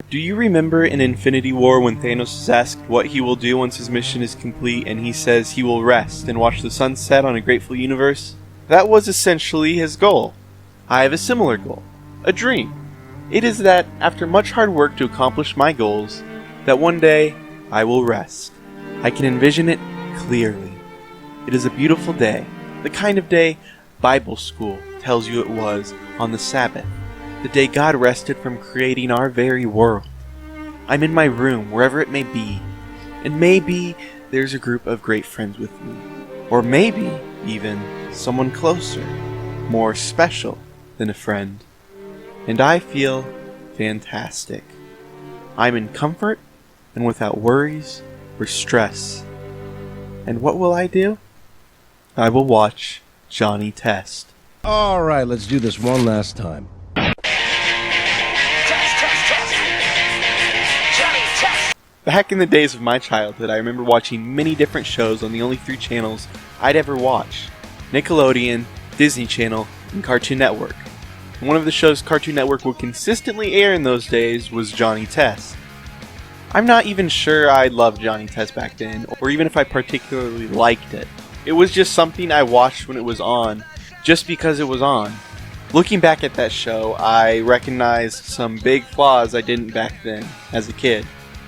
Do you remember in Infinity War when Thanos is asked what he will do once his mission is complete and he says he will rest and watch the sun set on a grateful universe? That was essentially his goal. I have a similar goal. A dream. It is that, after much hard work to accomplish my goals, that one day I will rest. I can envision it clearly. It is a beautiful day, the kind of day Bible school tells you it was on the Sabbath, the day God rested from creating our very world. I'm in my room, wherever it may be, and maybe there's a group of great friends with me, or maybe even someone closer, more special than a friend. And I feel fantastic. I'm in comfort and without worries or stress. And what will I do? I will watch Johnny Test. All right, let's do this one last time. Back in the days of my childhood, I remember watching many different shows on the only 3 channels I'd ever watch: Nickelodeon, Disney Channel, and Cartoon Network. And one of the shows Cartoon Network would consistently air in those days was Johnny Test. I'm not even sure I loved Johnny Test back then, or even if I particularly liked it. It was just something I watched when it was on, just because it was on. Looking back at that show, I recognized some big flaws I didn't back then, as a kid.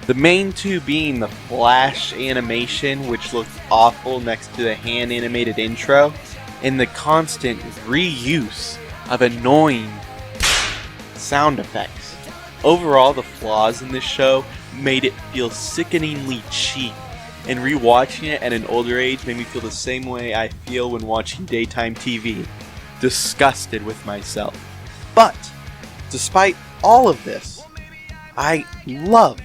The main 2 being the flash animation, which looked awful next to the hand-animated intro, and the constant reuse of annoying sound effects. Overall, the flaws in this show made it feel sickeningly cheap, and rewatching it at an older age made me feel the same way I feel when watching daytime TV. Disgusted with myself. But, despite all of this, I love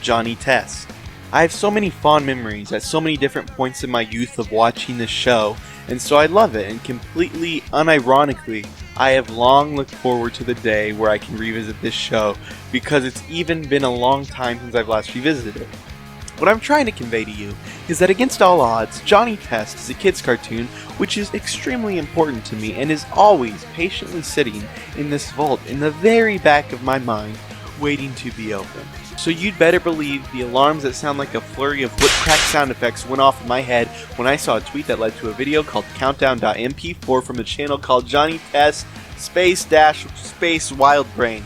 Johnny Test. I have so many fond memories at so many different points in my youth of watching this show, and so I love it, and completely unironically, I have long looked forward to the day where I can revisit this show, because it's even been a long time since I've last revisited it. What I'm trying to convey to you is that against all odds, Johnny Test is a kid's cartoon which is extremely important to me and is always patiently sitting in this vault in the very back of my mind, waiting to be opened. So you'd better believe the alarms that sound like a flurry of whip crack sound effects went off in my head when I saw a tweet that led to a video called Countdown.mp4 from a channel called Johnny Test Space Wild Brain.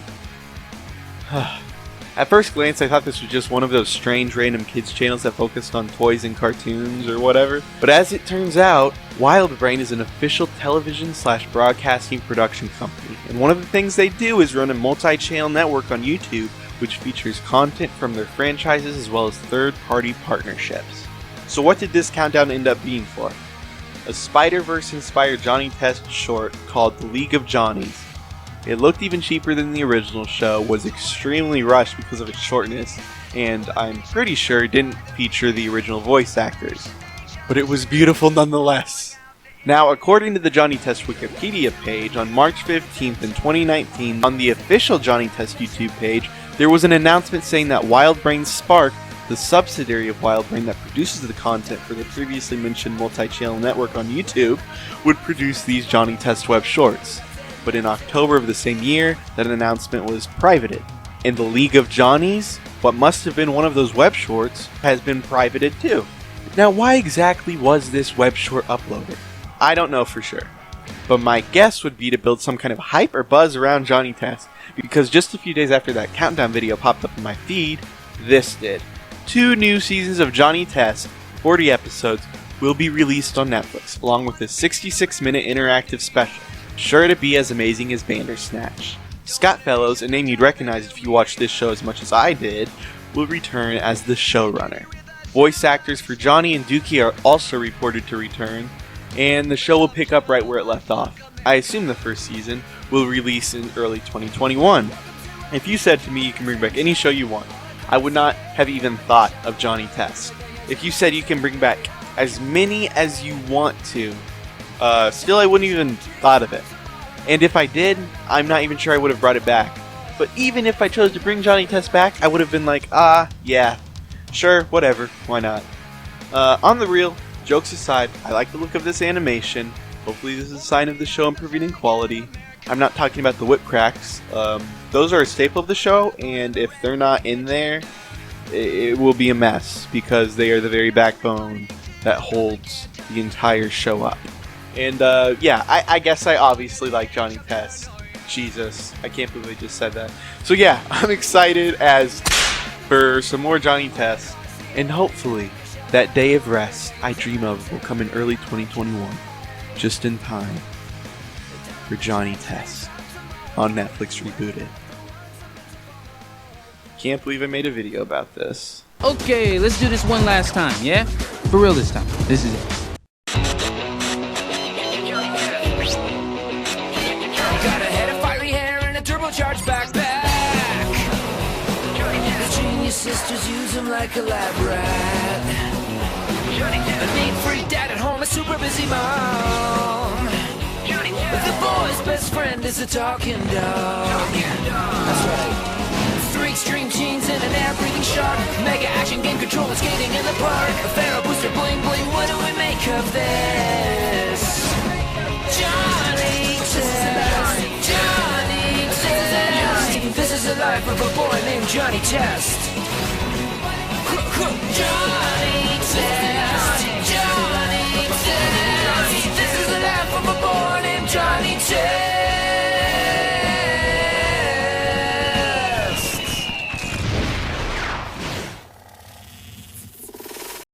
At first glance, I thought this was just one of those strange random kids channels that focused on toys and cartoons or whatever. But as it turns out, Wild Brain is an official television/broadcasting production company. And one of the things they do is run a multi-channel network on YouTube, which features content from their franchises as well as third-party partnerships. So what did this countdown end up being for? A Spider-Verse-inspired Johnny Test short called The League of Johnnies. It looked even cheaper than the original show, was extremely rushed because of its shortness, and I'm pretty sure didn't feature the original voice actors. But it was beautiful nonetheless. Now, according to the Johnny Test Wikipedia page, on March 15th in 2019, on the official Johnny Test YouTube page, there was an announcement saying that Wild Brain Spark, the subsidiary of Wild Brain that produces the content for the previously mentioned multi-channel network on YouTube, would produce these Johnny Test web shorts. But in October of the same year, that announcement was privated. And the League of Johnnies, what must have been one of those web shorts, has been privated too. Now, why exactly was this web short uploaded? I don't know for sure. But my guess would be to build some kind of hype or buzz around Johnny Test, because just a few days after that countdown video popped up in my feed, this did. 2 new seasons of Johnny Test, 40 episodes, will be released on Netflix, along with a 66-minute interactive special, sure to be as amazing as Bandersnatch. Scott Fellows, a name you'd recognize if you watched this show as much as I did, will return as the showrunner. Voice actors for Johnny and Dookie are also reported to return, and the show will pick up right where it left off. I assume the first season will release in early 2021. If you said to me you can bring back any show you want, I would not have even thought of Johnny Test. If you said you can bring back as many as you want to, still I wouldn't even thought of it. And if I did, I'm not even sure I would have brought it back. But even if I chose to bring Johnny Test back, I would have been like, yeah, sure, whatever, why not. On the real, jokes aside, I like the look of this animation. Hopefully this is a sign of the show improving in quality. I'm not talking about the whip cracks. Those are a staple of the show, and if they're not in there, it will be a mess because they are the very backbone that holds the entire show up. And I guess I obviously like Johnny Test. Jesus, I can't believe I just said that. So yeah, I'm excited as for some more Johnny Test, and hopefully that day of rest I dream of will come in early 2021, just in time for Johnny Test on Netflix Rebooted. Can't believe I made a video about this. Okay, let's do this one last time, yeah? For real this time. This is it. Got a head of fiery hair and a turbocharged backpack. The genius sisters use him like a lab rat. A neat freak dad at home, a super busy mom. The boy's best friend is a talking dog. That's right. 3 extreme genes and an air-breathing shark. Mega action game control and skating in the park. A Pharaoh booster bling bling, what do we make of this? Johnny Test. Johnny Test. This is the life of a boy named Johnny Test.